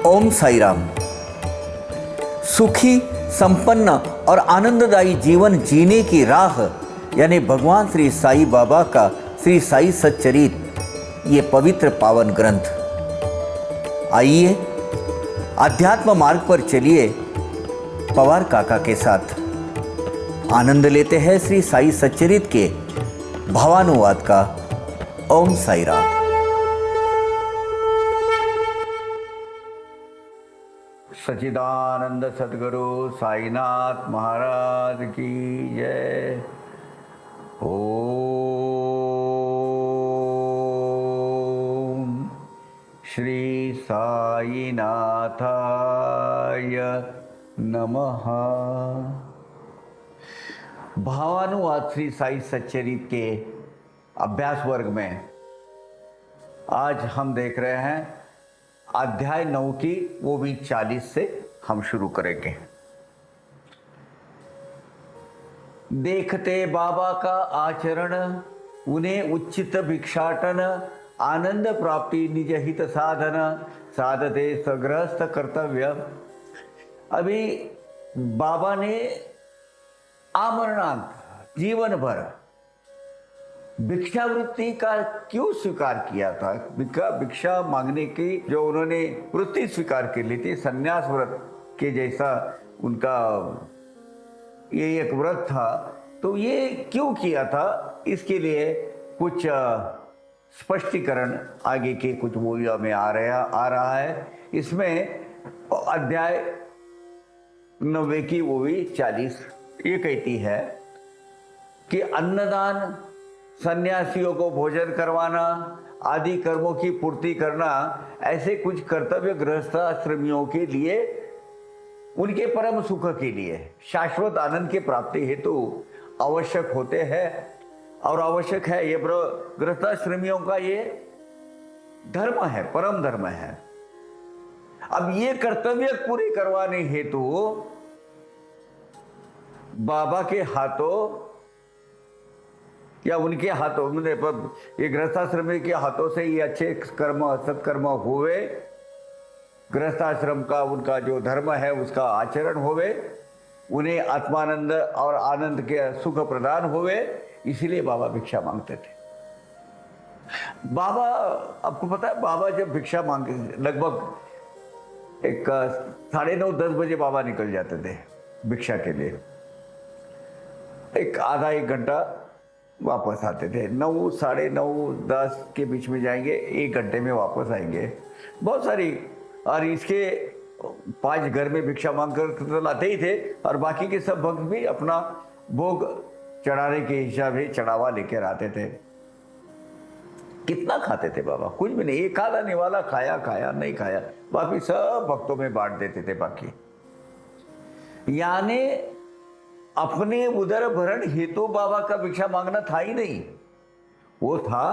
ओम साई राम। सुखी, संपन्न और आनंददायी जीवन जीने की राह यानी भगवान श्री साई बाबा का श्री साई सच्चरित, ये पवित्र पावन ग्रंथ। आइए अध्यात्म मार्ग पर चलिए पवार काका के साथ आनंद लेते हैं श्री साई सच्चरित के भावानुवाद का। ओम साई राम। सच्चिदानंद सद्गुरु साईनाथ महाराज की जय। ओम श्री साईनाथाय नमः। भावानुवाद श्री साई सच्चरित के अभ्यास वर्ग में आज हम देख रहे हैं अध्याय 9 की, वो भी 40 से हम शुरू करेंगे। देखते बाबा का आचरण, उन्हें उचित भिक्षाटन, आनंद प्राप्ति निज हित साधन, साधते सगृहस्थ कर्तव्य। अभी बाबा ने आमरणांत जीवन भर भिक्षावृत्ति का क्यों स्वीकार किया था? भिक्षा मांगने की जो उन्होंने वृत्ति स्वीकार कर ली थी, संन्यास व्रत के जैसा उनका ये एक व्रत था, तो ये क्यों किया था? इसके लिए कुछ स्पष्टीकरण आगे के कुछ मूल्यों में आ रहा है। इसमें अध्याय 90 की वो भी 40 ये कहती है कि अन्नदान, सन्यासियों को भोजन करवाना आदि कर्मों की पूर्ति करना, ऐसे कुछ कर्तव्य गृहस्थाश्रमियों के लिए, उनके परम सुख के लिए, शाश्वत आनंद की प्राप्ति हेतु आवश्यक होते हैं और आवश्यक है। ये गृहस्थाश्रमियों का ये धर्म है, परम धर्म है। अब ये कर्तव्य पूरे करवाने हेतु बाबा के हाथों या उनके हाथों, ये गृहस्थाश्रम के हाथों से ये अच्छे कर्म सत्कर्म हुए, गृहस्थाश्रम का उनका जो धर्म है उसका आचरण हुए, उन्हें आत्मानंद और आनंद के सुख प्रदान हुए, इसीलिए बाबा भिक्षा मांगते थे। बाबा, आपको पता है, बाबा जब भिक्षा मांगे लगभग एक 9:30-10 बजे बाबा निकल जाते थे भिक्षा के लिए। एक आधा एक घंटा वापस आते थे। 9, 9:30, 10 के बीच में जाएंगे, 1 घंटे में वापस आएंगे। बहुत सारी, और इसके 5 घर में भिक्षा मांग कर तो लाते ही थे, और बाकी के सब भक्त भी अपना भोग चढ़ाने के हिसाब से चढ़ावा लेकर आते थे। कितना खाते थे बाबा? कुछ भी नहीं। एक आने वाला खाया खाया, नहीं खाया, बाकी सब भक्तों में बांट देते थे। बाकी यानी अपने उदर भरण हेतु बाबा का भिक्षा मांगना था ही नहीं, वो था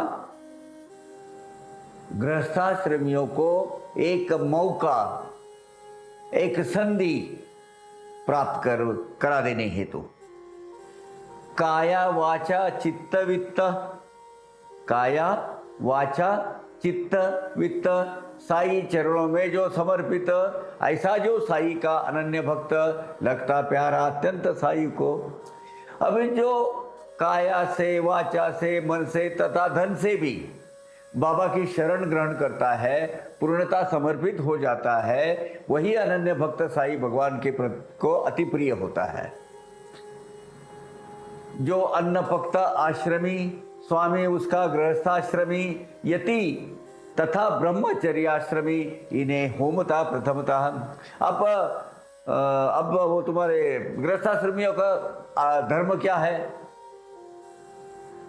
गृहस्थाश्रमियों को एक मौका, एक संधि प्राप्त करा देने हेतु। काया वाचा चित्त वित्त, काया वाचा चित्त वित्त, साई चरणों में जो समर्पित, ऐसा जो साई का अनन्य भक्त, लगता प्यारा अत्यंत साई को। अब जो काया से, वाचा से, मन से तथा धन से भी बाबा की शरण ग्रहण करता है, पूर्णता समर्पित हो जाता है, वही अनन्य भक्त साई भगवान के प्रति को अति प्रिय होता है। जो अन्नपक्त आश्रमी स्वामी, उसका गृहस्थाश्रमी, यति तथा ब्रह्मचर्याश्रमी, इन्हें होमता प्रथमतः। अब वो तुम्हारे गृहस्थाश्रमियों का धर्म क्या है?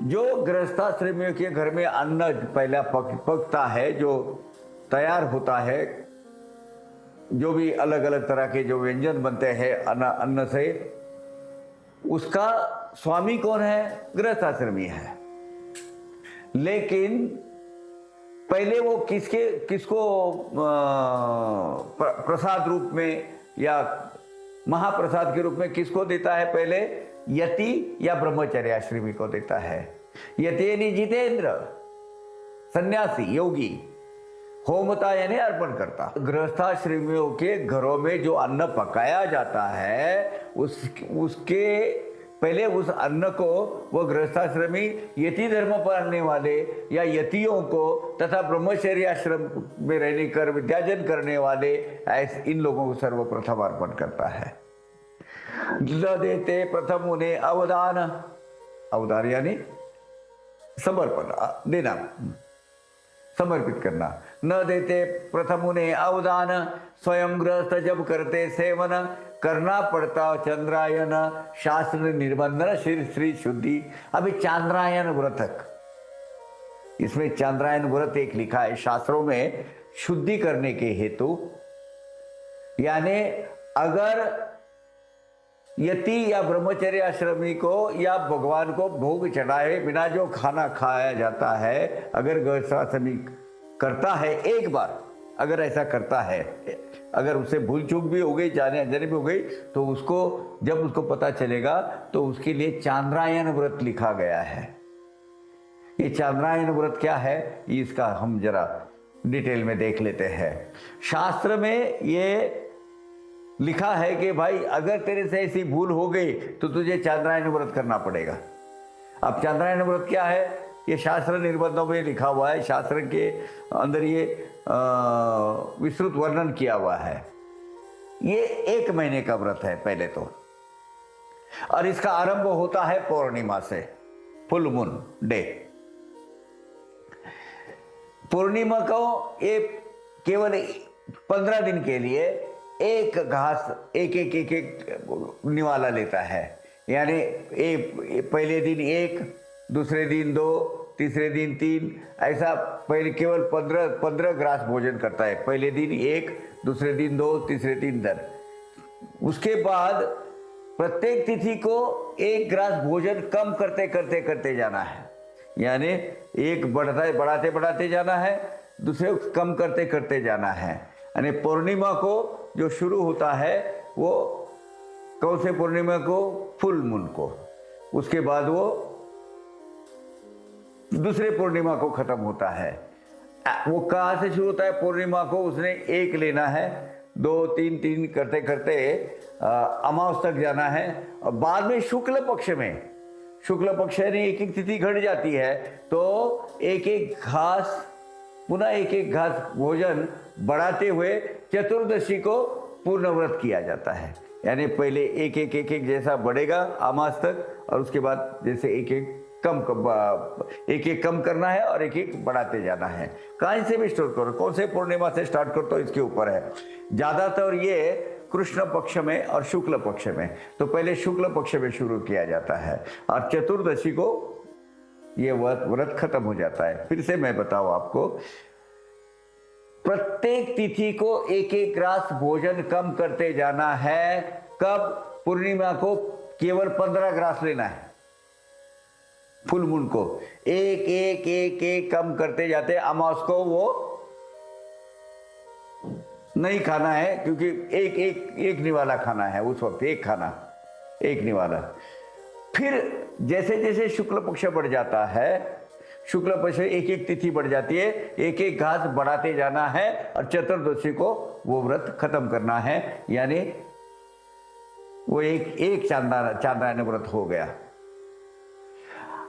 जो गृहस्थाश्रमियों के घर में अन्न पहला पकता है, जो तैयार होता है, जो भी अलग अलग तरह के जो व्यंजन बनते हैं अन्न से, उसका स्वामी कौन है? गृहस्थाश्रमी है। लेकिन पहले वो किसको प्रसाद रूप में या महाप्रसाद के रूप में किसको देता है? पहले यति या ब्रह्मचर्याश्रमी को देता है। यतेनि जितेंद्र, सन्यासी योगी, होमता यानी अर्पण करता। गृहस्थाश्रमियों के घरों में जो अन्न पकाया जाता है उसके पहले उस अन्न को वो गृहस्थाश्रमी यति धर्म पालने वाले या यतियों को तथा ब्रह्मचर्य आश्रम में रहने कर विद्यार्जन करने वाले ऐसे इन लोगों को सर्वप्रथम अर्पण करता है। न देते प्रथम उन्हें अवदान, अवदान यानी समर्पण देना, समर्पित करना। न देते प्रथम उन्हें अवदान, स्वयं गृहस्थ जब करते सेवन, करना पड़ता चंद्रायन शास्त्र निर्बंधन श्री शुद्धि। अभी चांद्रायन व्रतक, इसमें चांद्रायन व्रत एक लिखा है शास्त्रों में शुद्धि करने के हेतु, यानी अगर यति या ब्रह्मचर्य आश्रमी को या भगवान को भोग चढ़ाए बिना जो खाना खाया जाता है, अगर गृहस्थाश्रमी करता है एक बार, अगर ऐसा करता है, अगर उससे भूल चूक भी हो गई, जाने अनजाने भी हो गई, तो उसको जब उसको पता चलेगा तो उसके लिए चांद्रायन व्रत लिखा गया है। ये चांद्रायन व्रत क्या है, इसका हम जरा डिटेल में देख लेते हैं। शास्त्र में ये लिखा है कि भाई अगर तेरे से ऐसी भूल हो गई तो तुझे चांद्रायन व्रत करना पड़ेगा। अब चांद्रायन व्रत क्या है, ये शास्त्र निर्बंधों में लिखा हुआ है, शास्त्र के अंदर ये विस्तृत वर्णन किया हुआ है। ये 1 महीने का व्रत है पहले तो, और इसका आरंभ होता है पूर्णिमा से, फुल मून डे। पूर्णिमा को ये केवल 15 दिन के लिए एक घास एक निवाला लेता है, यानी पहले दिन 1, दूसरे दिन 2, तीसरे दिन 3, ऐसा पहले केवल 15 ग्रास भोजन करता है। पहले दिन 1, दूसरे दिन 2, तीसरे दिन 10। उसके बाद प्रत्येक तिथि को 1 ग्रास भोजन कम करते जाना है, यानी एक बढ़ाते बढ़ाते जाना है, दूसरे कम करते जाना है। यानी पूर्णिमा को जो शुरू होता है वो कौन से पूर्णिमा को, फुल मून को, उसके बाद वो दूसरे पूर्णिमा को खत्म होता है। वो कहाँ से शुरू होता है, पूर्णिमा को उसने 1 लेना है, 2, 3 करते करते अमावस तक जाना है, और बाद में शुक्ल पक्ष यानी एक तिथि घट जाती है तो एक घास, पुनः एक घास भोजन बढ़ाते हुए चतुर्दशी को पूर्ण व्रत किया जाता है। यानी पहले एक जैसा बढ़ेगा अमास तक, और उसके बाद जैसे एक कम करना है और एक बढ़ाते जाना है। कहीं से भी स्टार्ट करो, कौन से पूर्णिमा से स्टार्ट करो तो इसके ऊपर है। ज्यादातर ये कृष्ण पक्ष में और शुक्ल पक्ष में, तो पहले शुक्ल पक्ष में शुरू किया जाता है और चतुर्दशी को ये व्रत खत्म हो जाता है। फिर से मैं बताऊं आपको, प्रत्येक तिथि को एक ग्रास भोजन कम करते जाना है। कब, पूर्णिमा को केवल 15 ग्रास लेना है, फुल मून को एक कम करते जाते। अमावस को वो नहीं खाना है, क्योंकि एक निवाला खाना है उस वक्त, एक निवाला। फिर जैसे जैसे शुक्ल पक्ष बढ़ जाता है, शुक्ल पक्ष एक तिथि बढ़ जाती है, एक घास बढ़ाते जाना है, और चतुर्दशी को वो व्रत खत्म करना है। यानी वो एक चांद्रायन व्रत हो गया।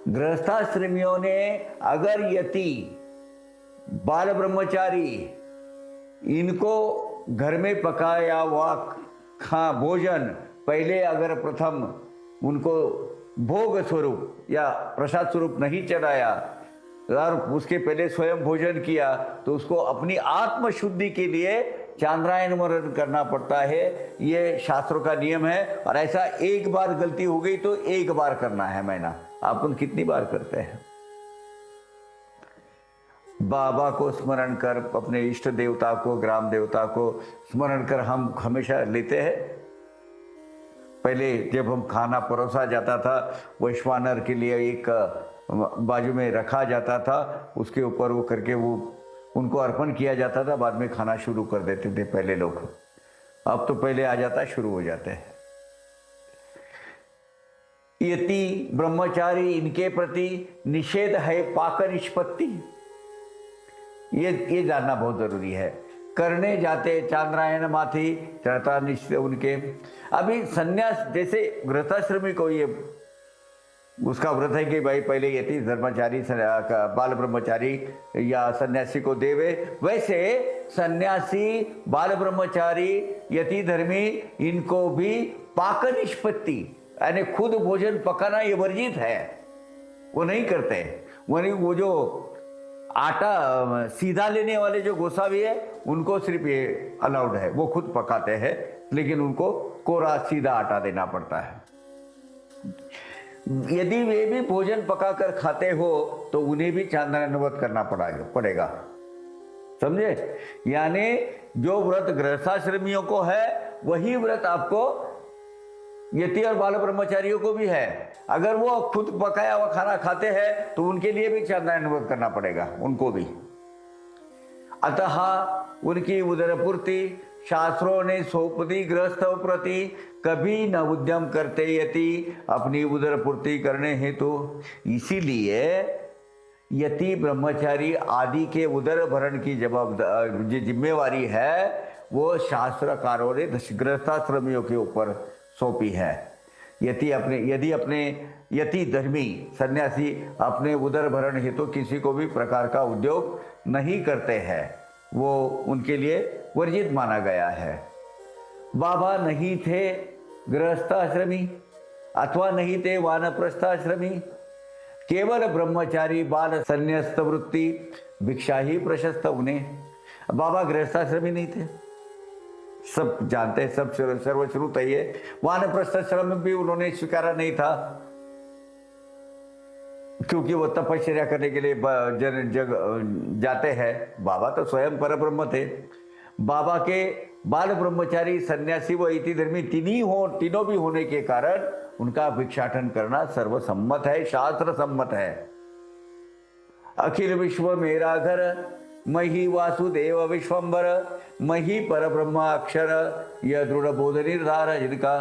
गृहस्थाश्रमियों ने अगर यति, बाल ब्रह्मचारी, इनको घर में पकाया हुआ भोजन पहले अगर प्रथम उनको भोग स्वरूप या प्रसाद स्वरूप नहीं चढ़ाया और उसके पहले स्वयं भोजन किया, तो उसको अपनी आत्म शुद्धि के लिए चांद्रायन व्रत करना पड़ता है। ये शास्त्रों का नियम है, और ऐसा एक बार गलती हो गई तो एक बार करना है महीना। अपन कितनी बार करते हैं? बाबा को स्मरण कर, अपने इष्ट देवता को, ग्राम देवता को स्मरण कर हम हमेशा लेते हैं। पहले जब हम खाना परोसा जाता था, वैश्वानर के लिए एक बाजू में रखा जाता था, उसके ऊपर वो करके वो उनको अर्पण किया जाता था, बाद में खाना शुरू कर देते थे पहले लोग। अब तो पहले आ जाता है, शुरू हो जाते हैं। यति ब्रह्मचारी, इनके प्रति निषेध है पाक निष्पत्ति। ये जानना बहुत जरूरी है। करने जाते चांद्रायण माथी चढ़ता निश्चय उनके। अभी सन्यास जैसे गृहस्थाश्रमी को ये उसका व्रत है कि भाई पहले यति धर्मचारी बाल ब्रह्मचारी या सन्यासी को देवे, वैसे सन्यासी बाल ब्रह्मचारी यति धर्मी इनको भी पाक निष्पत्ति यानी खुद भोजन पकाना ये वर्जित है, वो नहीं करते। वो जो आटा सीधा लेने वाले जो गोसावी है उनको सिर्फ ये अलाउड है, वो खुद पकाते हैं, लेकिन उनको कोरा सीधा आटा देना पड़ता है। यदि वे भी भोजन पकाकर खाते हो तो उन्हें भी चांद्रायन व्रत करना पड़ेगा, समझे? यानी जो व्रत गृहस्थाश्रमियों को है वही व्रत आपको यति और बाल ब्रह्मचारियों को भी है। अगर वो खुद पकाया हुआ खाना खाते हैं तो उनके लिए भी चांद्रायन व्रत करना पड़ेगा, उनको भी। अतः उनकी उदरपूर्ति शास्त्रों ने सौंप दी गृहस्थों प्रति, कभी न उद्यम करते यति अपनी उदरपूर्ति करने हेतु। इसीलिए यति ब्रह्मचारी आदि के उदर भरण की जिम्मेवारी है वो शास्त्रकारों ने गृहस्थाश्रमियों के ऊपर सौंपी है। यदि धर्मी सन्यासी अपने उदर भरण हेतु किसी को भी प्रकार का उद्योग नहीं करते हैं, वो उनके लिए वर्जित माना गया है। बाबा नहीं थे गृहस्थाश्रमी अथवा नहीं थे वानप्रस्थाश्रमी, केवल ब्रह्मचारी बाल संन्यस्त वृत्ति भिक्षा ही प्रशस्त उन्हें। बाबा गृहस्थाश्रमी नहीं थे, सब जानते हैं, सब सर्वश्रुत है ये। वानप्रस्थाश्रम भी उन्होंने स्वीकारा नहीं था क्योंकि वो तपस्या करने के लिए जग जाते हैं। बाबा तो स्वयं परब्रह्म थे। बाबा के बाल ब्रह्मचारी सन्यासी व इति धर्मी तीनों भी होने के कारण उनका भिक्षाटन करना सर्वसम्मत है, शास्त्र सम्मत है। अखिल विश्व मेरा घर मही वासुदेव विश्वंबर, मही पर ब्रह्म अक्षर यह दृढ़ बोध निर्धार जिनका।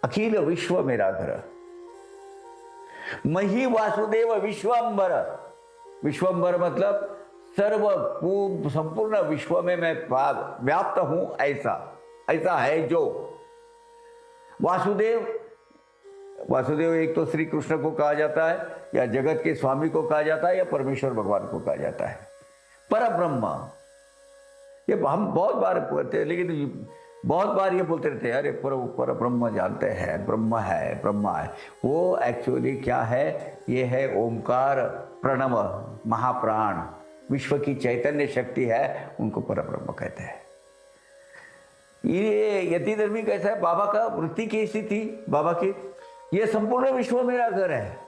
अखिल विश्व मेरा घर, मही वासुदेव विश्वंबर। विश्वंबर मतलब संपूर्ण विश्व में मैं व्याप्त हूं, ऐसा है जो। वासुदेव एक तो श्री कृष्ण को कहा जाता है, या जगत के स्वामी को कहा जाता है, या परमेश्वर भगवान को कहा जाता है। पर ब्रह्म, ये हम बहुत बार बोलते हैं, लेकिन बहुत बार ये बोलते रहते हैं अरे पर ब्रह्म जानते हैं, ब्रह्म है। वो एक्चुअली क्या है? ये है ओमकार, प्रणव, महाप्राण, विश्व की चैतन्य शक्ति है, उनको पर ब्रह्म कहते हैं। ये यति धर्मी कैसा है? बाबा का वृत्ति कैसी थी बाबा की? ये संपूर्ण विश्व मेरा घर है,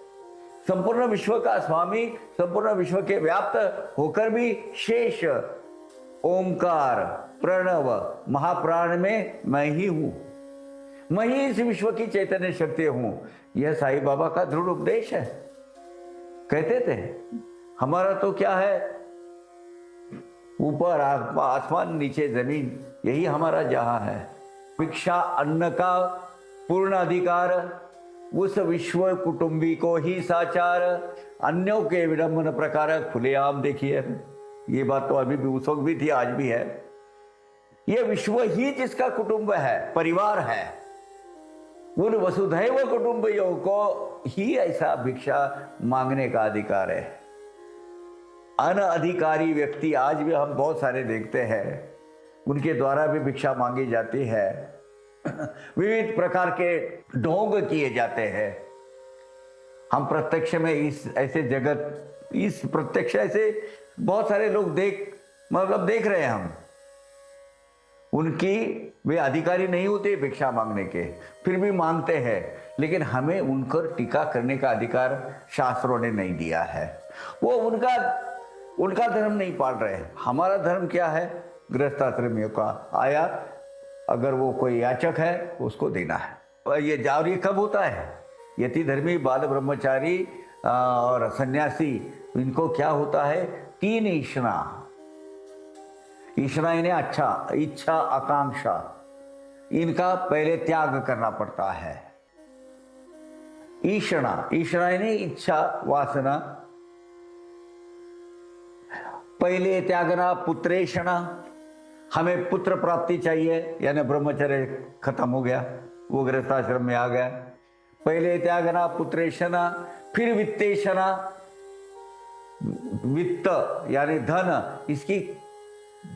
संपूर्ण विश्व का स्वामी, संपूर्ण विश्व के व्याप्त होकर भी शेष ओमकार, प्रणव, महाप्राण में मैं ही हूं, मैं ही इस विश्व की चैतन्य शक्ति हूं। यह साईं बाबा का दृढ़ उपदेश है। कहते थे हमारा तो क्या है, ऊपर आसमान नीचे जमीन, यही हमारा जहां है। भिक्षा अन्न का पूर्ण अधिकार, उस विश्व कुटुंबी को ही साचार, अन्यों के विडंबन प्रकार खुलेआम देखिए। ये बात तो अभी भी उस वक्त भी थी, आज भी है। ये विश्व ही जिसका कुटुंब है, परिवार है, उन वसुधैव कुटुंबियों को ही ऐसा भिक्षा मांगने का अधिकार है। अनअधिकारी व्यक्ति आज भी हम बहुत सारे देखते हैं, उनके द्वारा भी भिक्षा मांगी जाती है। विविध प्रकार के ढोंग किए जाते हैं। हम प्रत्यक्ष में ऐसे बहुत सारे लोग देख रहे हैं हम। उनकी वे अधिकारी नहीं होते भिक्षा मांगने के, फिर भी मांगते हैं, लेकिन हमें उन पर टीका करने का अधिकार शास्त्रों ने नहीं दिया है। वो उनका धर्म नहीं पाल रहे। हमारा धर्म क्या है? गृहस्थाश्रमियों का आया, अगर वो कोई याचक है उसको देना है। ये जावरी कब होता है? यति धर्मी, बाल ब्रह्मचारी और सन्यासी, इनको क्या होता है? 3 ईशना इन्हें इच्छा आकांक्षा, इनका पहले त्याग करना पड़ता है। ईशना इन्हें इच्छा वासना, पहले त्यागना पुत्रेषणा, हमें पुत्र प्राप्ति चाहिए, यानी ब्रह्मचर्य खत्म हो गया, वो गृहस्थाश्रम में आ गया। पहले त्यागना पुत्रेषणा, फिर वित्तेषणा, वित्त यानी धन, इसकी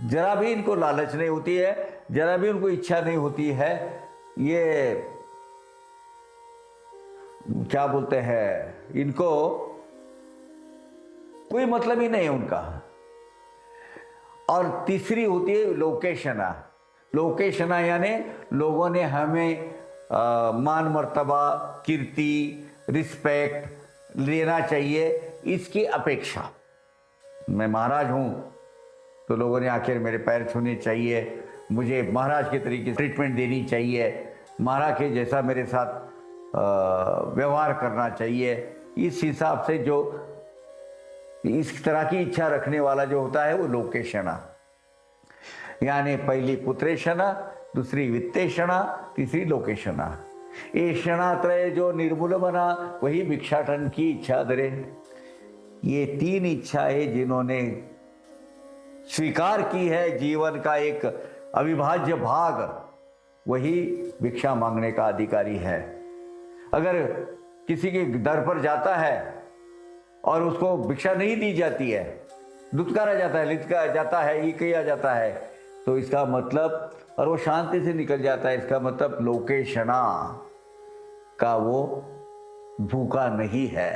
जरा भी इनको लालच नहीं होती है, जरा भी उनको इच्छा नहीं होती है। ये क्या बोलते हैं, इनको कोई मतलब ही नहीं है उनका। और तीसरी होती है लोकेशना। लोकेशना यानी लोगों ने हमें मान मर्तबा, कीर्ति, रिस्पेक्ट लेना चाहिए, इसकी अपेक्षा। मैं महाराज हूं तो लोगों ने आखिर मेरे पैर छूने चाहिए, मुझे महाराज के तरीके से ट्रीटमेंट देनी चाहिए, महाराज के जैसा मेरे साथ व्यवहार करना चाहिए। इस हिसाब से जो इस तरह की इच्छा रखने वाला जो होता है वो लोकेशना, यानी पहली पुत्रेशना, दूसरी वित्तेषणा, तीसरी लोकेशना। ये क्षणात्रय जो निर्मूल बना वही भिक्षाटन की इच्छा धरे। ये तीन इच्छाएं जिन्होंने स्वीकार की है जीवन का एक अविभाज्य भाग, वही भिक्षा मांगने का अधिकारी है। अगर किसी के दर पर जाता है और उसको भिक्षा नहीं दी जाती है, दुत्कारा जाता है, लिटका जाता है, ये किया जाता है, तो इसका मतलब, और वो शांति से निकल जाता है, इसका मतलब लोकेशना का वो भूखा नहीं है।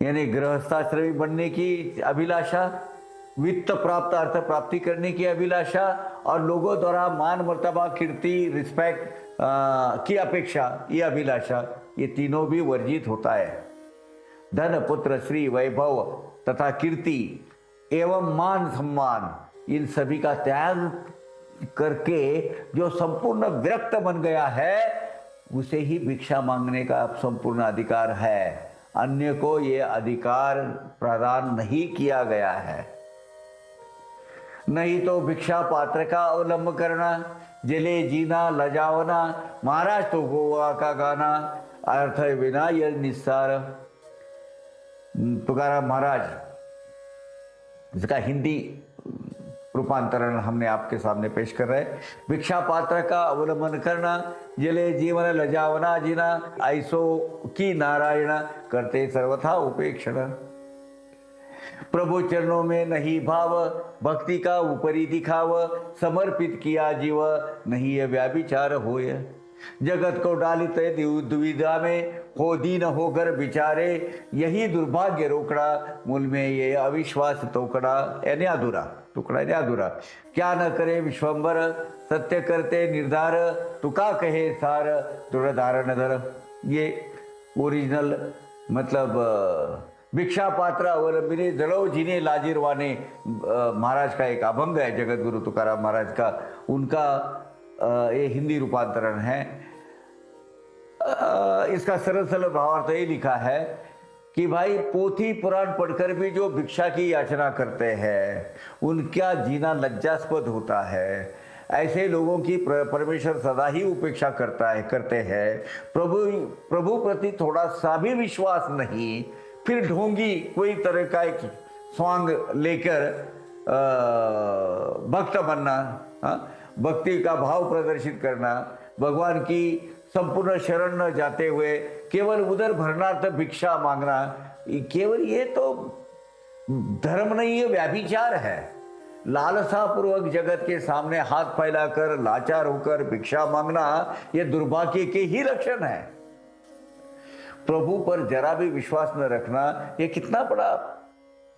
यानी गृहस्थाश्रमी बनने की अभिलाषा, वित्त प्राप्त अर्थ प्राप्ति करने की अभिलाषा, और लोगों द्वारा मान मर्तबा, कीर्ति, रिस्पेक्ट की अपेक्षा, ये अभिलाषा, ये तीनों भी वर्जित होता है। धन, पुत्र, श्री, वैभव तथा कीर्ति एवं मान सम्मान, इन सभी का त्याग करके जो संपूर्ण विरक्त बन गया है, उसे ही भिक्षा मांगने का संपूर्ण अधिकार है। अन्य को ये अधिकार प्रदान नहीं किया गया है। नहीं तो भिक्षा पात्र का अवलंब करना, जले जीना लजावना, महाराज तो गोवा का गाना, अर्थ विना यह निस्सार। तुकाराम महाराज, इसका हिंदी रूपांतरण हमने आपके सामने पेश कर रहे हैं। भिक्षा पात्र का अवलंबन करना, जले जीवन लजावना जीना, ऐसो की नारायण करते सर्वथा उपेक्षण। प्रभु चरणों में नहीं भाव, भक्ति का ऊपरी दिखाव, समर्पित किया जीव, नहीं यह व्याभिचार होय। जगत को डालित दुविधा में, हो दीन होकर बिचारे, यही दुर्भाग्य रोकड़ा, मूल में ये अविश्वास तोकड़ा, यानी अधूरा, टुकड़ा यानी अधूरा। क्या न करे विश्वंबर, सत्य करते निर्धार, तुका कहे सार, दृढ़ धारण धर। ये ओरिजिनल मतलब भिक्षा पात्र अवलंबिने जलो जिने लाजिरवाने महाराज का एक अभंग है, जगत गुरु तुकाराम महाराज का, उनका ये हिंदी रूपांतरण है। इसका सरल सरल भावार्थ ये लिखा है कि भाई पोथी पुराण पढ़कर भी जो भिक्षा की याचना करते हैं, उनका जीना लज्जास्पद होता है। ऐसे लोगों की परमेश्वर सदा ही उपेक्षा करते हैं। प्रभु प्रति थोड़ा सा भी विश्वास नहीं, फिर ढोंगी कोई तरह का एक स्वांग लेकर भक्त बनना, भक्ति का भाव प्रदर्शित करना, भगवान की संपूर्ण शरण न जाते हुए केवल उधर भरणार्थ भिक्षा मांगना, केवल ये तो धर्म नहीं है, व्याभिचार है। लालसा पूर्वक जगत के सामने हाथ फैलाकर लाचार होकर भिक्षा मांगना, ये दुर्भाग्य के ही लक्षण है। प्रभु पर जरा भी विश्वास न रखना, ये कितना बड़ा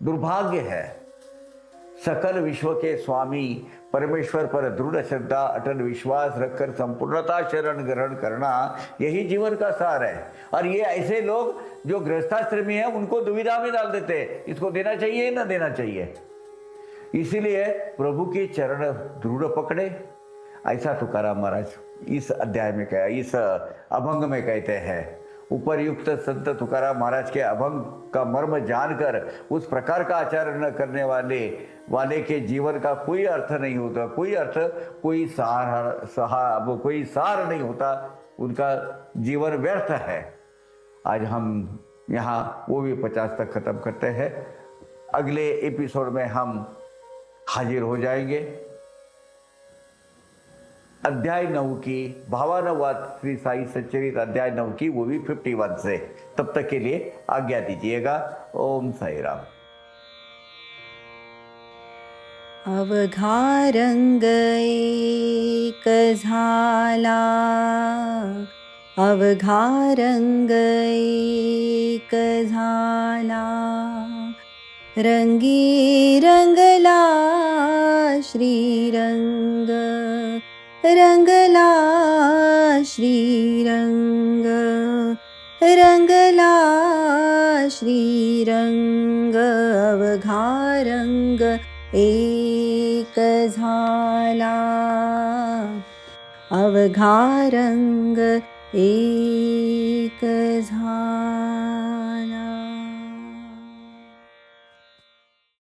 दुर्भाग्य है। सकल विश्व के स्वामी परमेश्वर पर दृढ़ श्रद्धा, अटल विश्वास रखकर संपूर्णता शरण ग्रहण करना, यही जीवन का सार है। और ये ऐसे लोग जो गृहस्थाश्रमी है, उनको दुविधा में डाल देते हैं, इसको देना चाहिए ना देना चाहिए। इसीलिए प्रभु की चरण दृढ़ पकड़े, ऐसा तुकाराम महाराज इस अध्याय में कहा, इस अभंग में कहते हैं। उपरयुक्त संत तुकाराम महाराज के अभंग का मर्म जानकर उस प्रकार का आचरण न करने वाले के जीवन का कोई अर्थ नहीं होता, कोई सार नहीं होता, उनका जीवन व्यर्थ है। आज हम यहाँ वो भी 50 तक खत्म करते हैं। अगले एपिसोड में हम हाजिर हो जाएंगे। अध्याय 9 की भावानुवाद श्री साई सच्चरित अध्याय 9 की, वो भी 51 से। तब तक के लिए आज्ञा दीजिएगा। ओम साई राम। अवघारंग एक झाला, अवघारंग एक झाला, रंगी रंगला श्रीरंग, रंगला श्रीरंग, रंगला श्रीरंग, अवघारंग एक झाला, अवघारंग एक झाला।